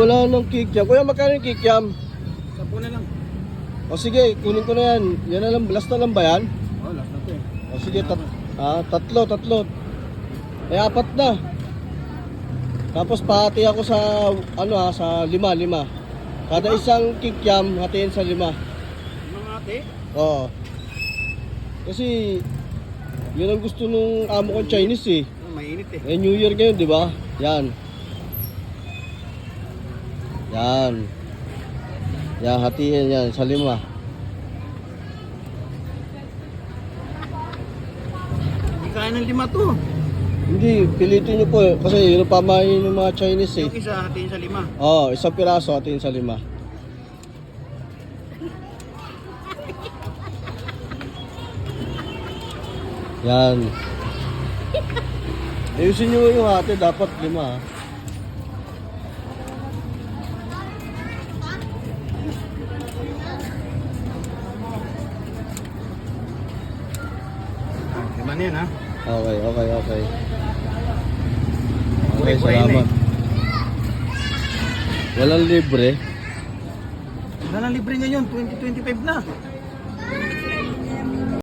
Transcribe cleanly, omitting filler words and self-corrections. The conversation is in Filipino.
wala nang kikiam. Kuya, magkano yung kikiam? 10 na lang. O sige, kunin ko na yan. Yan na lang, last na lang ba yan? Oh, last na to eh. O sige, tatlo. Ay, 4 na. Tapos pahati ako sa, sa 5. Kada isang kikiam, hatiin sa 5. Mga ate? Oo. Kasi, yun ang gusto nung amo kong Chinese eh. Mainit eh. Eh, New Year ngayon, di ba? Yan. Yan, hatiin yan sa 5. Hindi kaya ng 5 to. Hindi, pilitin nyo po eh. Kasi yun ang pamahin ng mga Chinese eh. Yung isa, hatiin sa 5. Oo, isang piraso hatiin sa 5. Yan. Ayusin nyo yung hati, dapat 5 ha. Diba na yan ha? Okay. Okay, Buhay-buhay na salamat. Walang libre. Wala na libre ngayon, 2025 na.